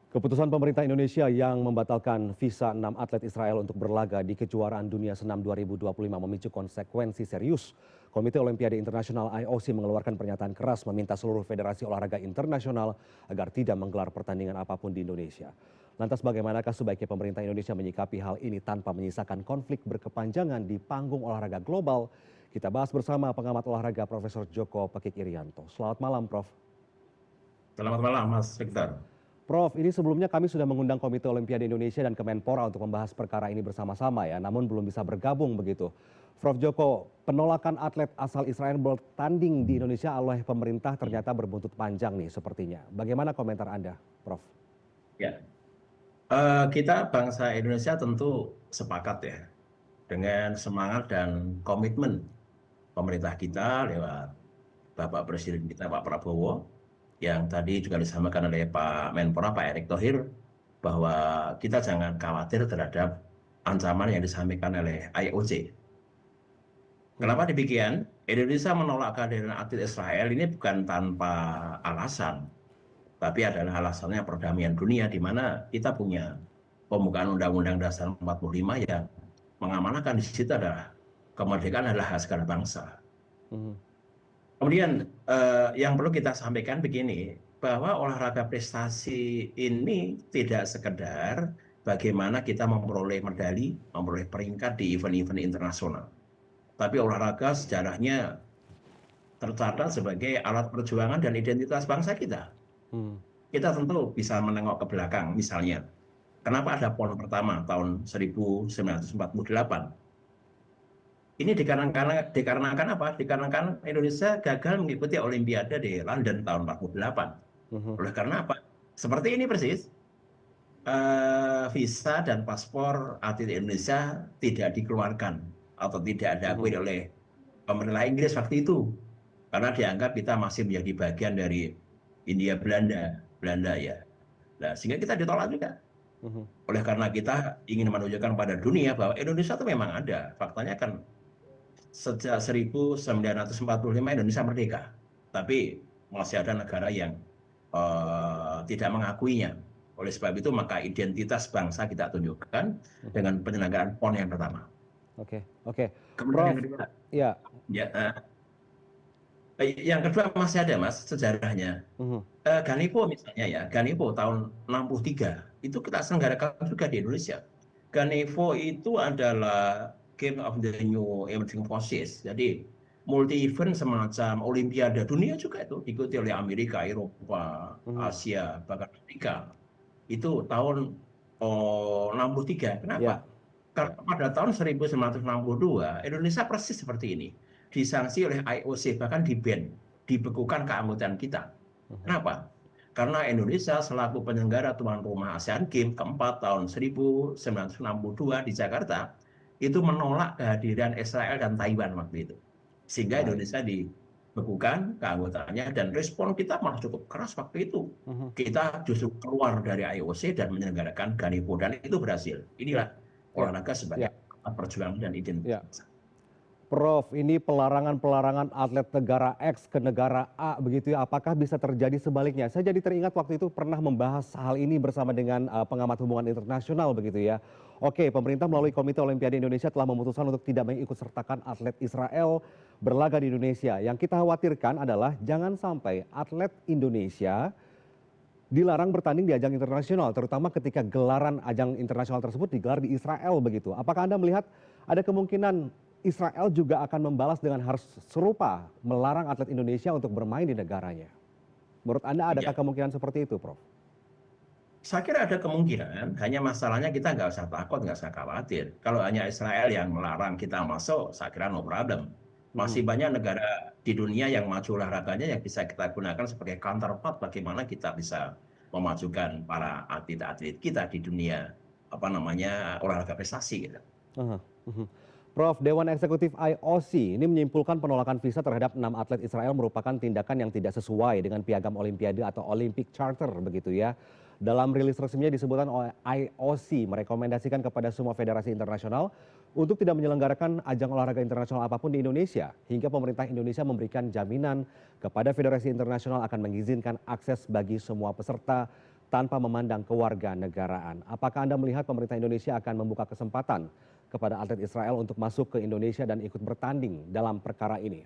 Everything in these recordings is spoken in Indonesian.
Keputusan pemerintah Indonesia yang membatalkan visa 6 atlet Israel untuk berlaga di kejuaraan dunia senam 2025 memicu konsekuensi serius. Komite Olimpiade Internasional IOC mengeluarkan pernyataan keras meminta seluruh federasi olahraga internasional agar tidak menggelar pertandingan apapun di Indonesia. Lantas bagaimanakah sebaiknya pemerintah Indonesia menyikapi hal ini tanpa menyisakan konflik berkepanjangan di panggung olahraga global? Kita bahas bersama pengamat olahraga Profesor Joko Pekik Irianto. Selamat malam, Prof. Selamat malam, Mas Victor. Prof, ini sebelumnya kami sudah mengundang Komite Olimpiade Indonesia dan Kemenpora untuk membahas perkara ini bersama-sama ya, namun belum bisa bergabung begitu. Prof Joko, penolakan atlet asal Israel bertanding di Indonesia oleh pemerintah ternyata berbuntut panjang nih sepertinya. Bagaimana komentar Anda, Prof? Ya, kita bangsa Indonesia tentu sepakat ya dengan semangat dan komitmen pemerintah kita lewat Bapak Presiden kita Pak Prabowo yang tadi juga disampaikan oleh Pak Menpora Pak Erick Thohir bahwa kita jangan khawatir terhadap ancaman yang disampaikan oleh IOC. Kenapa demikian? Indonesia menolak kehadiran atlet Israel ini bukan tanpa alasan, tapi adalah alasannya perdamaian dunia di mana kita punya pembukaan Undang-Undang Dasar 45 yang mengamanahkan di situ adalah kemerdekaan adalah hak segala bangsa. Kemudian yang perlu kita sampaikan begini, bahwa olahraga prestasi ini tidak sekedar bagaimana kita memperoleh medali, memperoleh peringkat di event-event internasional. Tapi olahraga sejarahnya tercatat sebagai alat perjuangan dan identitas bangsa kita. Kita tentu bisa menengok ke belakang, misalnya, kenapa ada PON pertama tahun 1948? Ini dikarenakan apa? Dikarenakan Indonesia gagal mengikuti Olimpiade di London tahun 1948. Oleh karena apa? Seperti ini persis, visa dan paspor atlet Indonesia tidak dikeluarkan atau tidak diakui oleh pemerintah Inggris waktu itu. Karena dianggap kita masih menjadi bagian dari Hindia Belanda ya. Nah, sehingga kita ditolak juga. Oleh karena kita ingin menunjukkan pada dunia bahwa Indonesia itu memang ada. Faktanya kan sejak 1945 Indonesia merdeka. Tapi masih ada negara yang tidak mengakuinya. Oleh sebab itu maka identitas bangsa kita tunjukkan dengan penyelenggaraan PON yang pertama. Oke. Kemudian Prof, yang kedua, ya. Yang kedua masih ada Mas sejarahnya. Ganipo misalnya ya, Ganipo tahun 63 itu kita selenggarakan juga di Indonesia. Ganipo itu adalah Game of the New Emerging Forces. Jadi multi event semacam Olimpiade dunia juga itu diikuti oleh Amerika, Eropa, Asia, bahkan Afrika. Itu tahun 63. Kenapa? Karena pada tahun 1962 Indonesia persis seperti ini. Disanksi oleh IOC, bahkan di-ban, dibekukan keanggotaan kita. Kenapa? Karena Indonesia selaku penyelenggara tuan rumah ASEAN Games keempat tahun 1962 di Jakarta, itu menolak kehadiran Israel dan Taiwan waktu itu. Sehingga Indonesia dibekukan keanggotaannya dan respon kita malah cukup keras waktu itu. Kita justru keluar dari IOC dan menyelenggarakan Ganipo dan itu berhasil. Inilah olahraga sebagai perjuangan dan identitas. Prof, ini pelarangan atlet negara X ke negara A begitu ya, apakah bisa terjadi sebaliknya? Saya jadi teringat waktu itu pernah membahas hal ini bersama dengan pengamat hubungan internasional begitu ya. Oke, pemerintah melalui Komite Olimpiade Indonesia telah memutuskan untuk tidak mengikut sertakan atlet Israel berlaga di Indonesia. Yang kita khawatirkan adalah jangan sampai atlet Indonesia dilarang bertanding di ajang internasional, terutama ketika gelaran ajang internasional tersebut digelar di Israel begitu. Apakah Anda melihat ada kemungkinan Israel juga akan membalas dengan harus serupa, melarang atlet Indonesia untuk bermain di negaranya? Menurut Anda adakah kemungkinan seperti itu, Prof? Saya kira ada kemungkinan, hanya masalahnya kita nggak usah takut, nggak usah khawatir. Kalau hanya Israel yang melarang kita masuk, saya kira no problem. Masih banyak negara di dunia yang maju olahraganya yang bisa kita gunakan sebagai counterpart bagaimana kita bisa memajukan para atlet-atlet kita di dunia olahraga prestasi gitu. Prof, Dewan Eksekutif IOC ini menyimpulkan penolakan visa terhadap 6 atlet Israel merupakan tindakan yang tidak sesuai dengan piagam Olimpiade atau Olympic Charter begitu ya. Dalam rilis resminya disebutkan oleh IOC merekomendasikan kepada semua federasi internasional untuk tidak menyelenggarakan ajang olahraga internasional apapun di Indonesia hingga pemerintah Indonesia memberikan jaminan kepada federasi internasional akan mengizinkan akses bagi semua peserta tanpa memandang kewarganegaraan. Apakah Anda melihat pemerintah Indonesia akan membuka kesempatan kepada atlet Israel untuk masuk ke Indonesia dan ikut bertanding dalam perkara ini?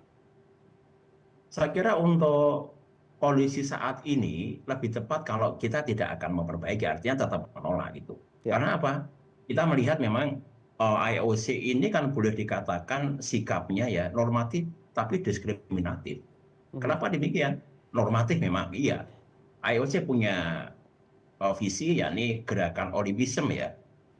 Saya kira untuk kondisi saat ini lebih tepat kalau kita tidak akan memperbaiki, artinya tetap menolak itu. Ya. Karena apa? Kita melihat memang IOC ini kan boleh dikatakan sikapnya ya normatif tapi diskriminatif. Mhm. Kenapa demikian? Normatif memang iya. IOC punya visi yakni gerakan Olimpisme ya,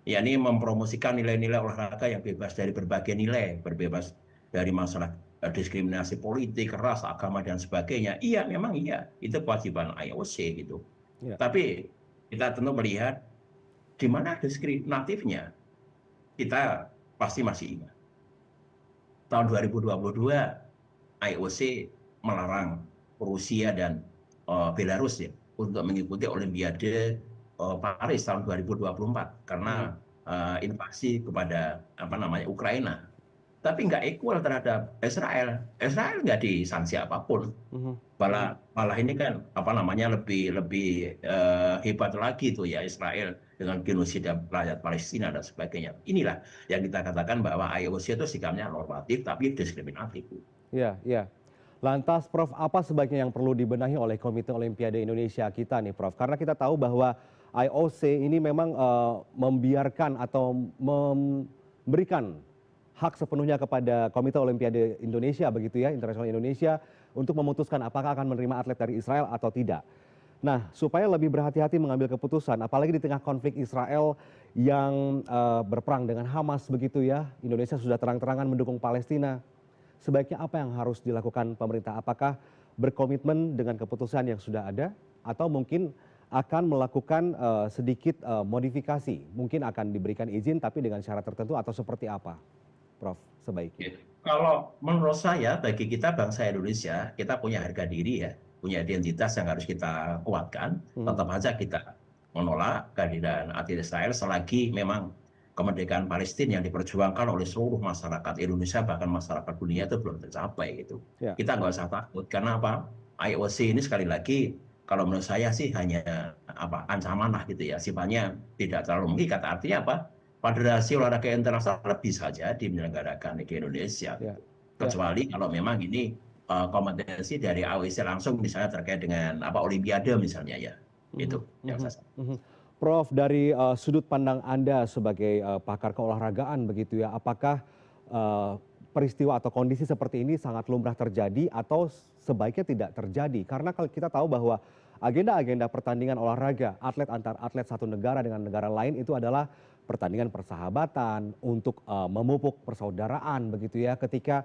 yakni mempromosikan nilai-nilai olahraga yang bebas dari berbagai nilai, berbebas dari masalah diskriminasi politik, ras, agama dan sebagainya. Iya, memang iya, itu kewajiban IOC gitu. Ya. Tapi kita tentu melihat di mana diskriminatifnya, kita pasti masih ingat. Tahun 2022 IOC melarang Rusia dan Belarus ya untuk mengikuti Olimpiade Paris tahun 2024 Mhm. karena invasi kepada Ukraina. Tapi nggak equal terhadap Israel. Israel nggak disanksi apapun. Mhm. Malah ini kan lebih lebih hebat lagi tuh ya Israel dengan genosida rakyat Palestina dan sebagainya. Inilah yang kita katakan bahwa IOC itu sikapnya normatif tapi diskriminatif. Ya, ya. Lantas Prof, apa sebaiknya yang perlu dibenahi oleh Komite Olimpiade Indonesia kita nih Prof? Karena kita tahu bahwa IOC ini memang membiarkan atau memberikan hak sepenuhnya kepada Komite Olimpiade Indonesia begitu ya, Internasional Indonesia untuk memutuskan apakah akan menerima atlet dari Israel atau tidak. Nah, supaya lebih berhati-hati mengambil keputusan, apalagi di tengah konflik Israel yang berperang dengan Hamas begitu ya, Indonesia sudah terang-terangan mendukung Palestina. Sebaiknya apa yang harus dilakukan pemerintah? Apakah berkomitmen dengan keputusan yang sudah ada atau mungkin akan melakukan sedikit modifikasi? Mungkin akan diberikan izin tapi dengan syarat tertentu atau seperti apa, Prof, sebaiknya? Oke. Kalau menurut saya, bagi kita bangsa Indonesia, kita punya harga diri ya, punya identitas yang harus kita kuatkan. Mhm. Tetap saja kita menolak kehadiran atlet Israel selagi memang kemerdekaan Palestina yang diperjuangkan oleh seluruh masyarakat Indonesia bahkan masyarakat dunia itu belum tercapai gitu. Ya. Kita nggak usah takut karena apa? IOC ini sekali lagi kalau menurut saya sih hanya ancaman lah gitu ya, sifatnya tidak terlalu mengikat. Artinya apa? Federasi Olahraga Internasional bisa jadi menyelenggarakan di Indonesia Ya. gitu. Ya. Kecuali kalau memang ini kompetensi dari AOC langsung misalnya terkait dengan Olimpiade misalnya ya. Mhm. Itu yang Mhm. saya sampaikan. Mhm. Prof, dari sudut pandang Anda sebagai pakar keolahragaan begitu ya, apakah eh, peristiwa atau kondisi seperti ini sangat lumrah terjadi atau sebaiknya tidak terjadi? Karena kalau kita tahu bahwa agenda-agenda pertandingan olahraga atlet antar atlet satu negara dengan negara lain itu adalah pertandingan persahabatan untuk memupuk persaudaraan begitu ya. Ketika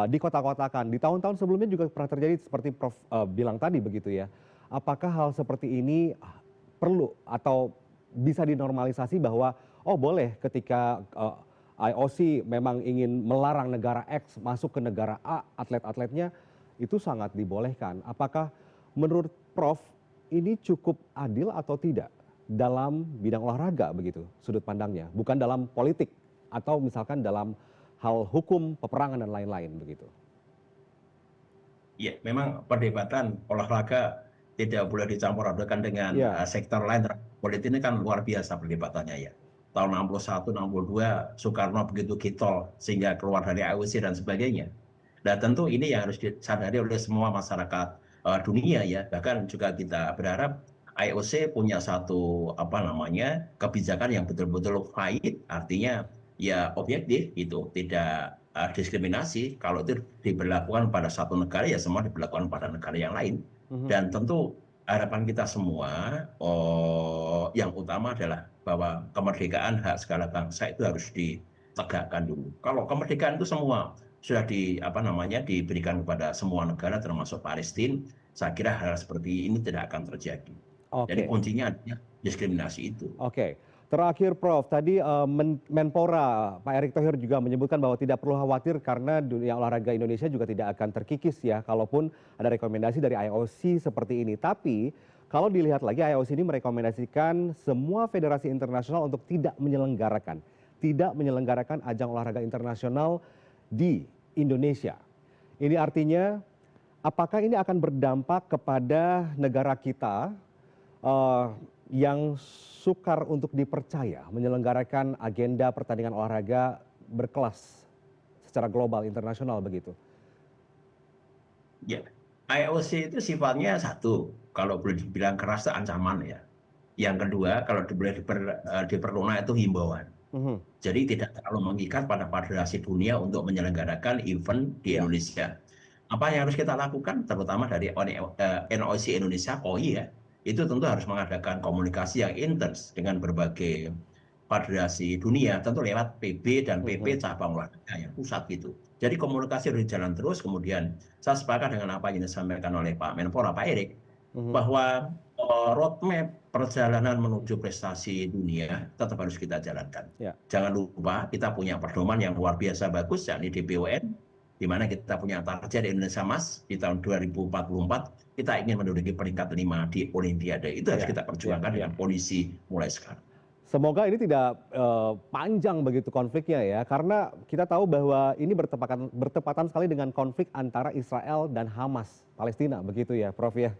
di kota-kotakan, di tahun-tahun sebelumnya juga pernah terjadi seperti Prof bilang tadi begitu ya. Apakah hal seperti ini perlu atau bisa dinormalisasi bahwa oh boleh ketika IOC memang ingin melarang negara X masuk ke negara A atlet-atletnya itu sangat dibolehkan. Apakah menurut Prof ini cukup adil atau tidak dalam bidang olahraga begitu sudut pandangnya, bukan dalam politik atau misalkan dalam hal hukum, peperangan dan lain-lain begitu. Iya, memang perdebatan olahraga tidak boleh dicampur adukan dengan Ya. sektor lain. Politik ini kan luar biasa perdebatannya ya. Tahun 61, 62, Soekarno begitu getol sehingga keluar dari AOC dan sebagainya. Nah tentu ini yang harus disadari oleh semua masyarakat dunia ya. Bahkan juga kita berharap IOC punya satu kebijakan yang betul-betul valid, artinya ya objektif itu, tidak diskriminasi. Kalau itu diberlakukan pada satu negara ya semua diberlakukan pada negara yang lain. Mhm. Dan tentu harapan kita semua yang utama adalah bahwa kemerdekaan hak segala bangsa itu harus ditegakkan dulu. Kalau kemerdekaan itu semua sudah diberikan kepada semua negara termasuk Palestina, saya kira hal seperti ini tidak akan terjadi. Jadi Oke. kuncinya adalah diskriminasi itu. Oke, terakhir Prof, tadi Menpora Pak Erick Thohir juga menyebutkan bahwa tidak perlu khawatir karena dunia olahraga Indonesia juga tidak akan terkikis ya, kalaupun ada rekomendasi dari IOC seperti ini. Tapi kalau dilihat lagi IOC ini merekomendasikan semua federasi internasional untuk tidak menyelenggarakan ajang olahraga internasional di Indonesia. Ini artinya apakah ini akan berdampak kepada negara kita? yang sukar untuk dipercaya menyelenggarakan agenda pertandingan olahraga berkelas secara global internasional begitu? Ya, IOC itu sifatnya satu, kalau boleh dibilang keras itu ancaman ya. Yang kedua, kalau boleh diperlukan itu himbauan. Mhm. Jadi tidak terlalu mengikat pada federasi dunia untuk menyelenggarakan event di Ya, Indonesia. Apa yang harus kita lakukan, terutama dari NOC Indonesia, KOI ya, itu tentu harus mengadakan komunikasi yang intens dengan berbagai federasi dunia, tentu lewat PB dan PP mhm, cabang olahraga yang pusat gitu. Jadi komunikasi harus jalan terus, kemudian saya sepakat dengan apa yang disampaikan oleh Pak Menpora, Pak Erik, mhm. bahwa roadmap perjalanan menuju prestasi dunia tetap harus kita jalankan. Ya. Jangan lupa kita punya pedoman yang luar biasa bagus, yakni DPON, di mana kita punya target Indonesia Mas di tahun 2044, kita ingin menduduki peringkat 5 di Olimpiade. Itu harus Ya, kita ya, perjuangkan ya. dengan kondisi mulai sekarang. Semoga ini tidak panjang begitu konfliknya ya, karena kita tahu bahwa ini bertepatan sekali dengan konflik antara Israel dan Hamas, Palestina begitu ya, Prof ya.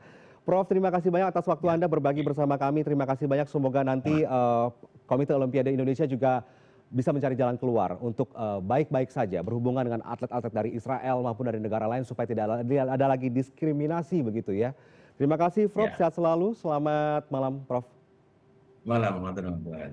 Prof, terima kasih banyak atas waktu Ya, Anda berbagi bersama kami. Terima kasih banyak. Semoga nanti Komite Olimpiade Indonesia juga bisa mencari jalan keluar untuk baik-baik saja berhubungan dengan atlet-atlet dari Israel maupun dari negara lain supaya tidak ada lagi diskriminasi begitu ya. Terima kasih, Prof. ya. Sehat selalu. Selamat malam, Prof. Malam, teman-teman.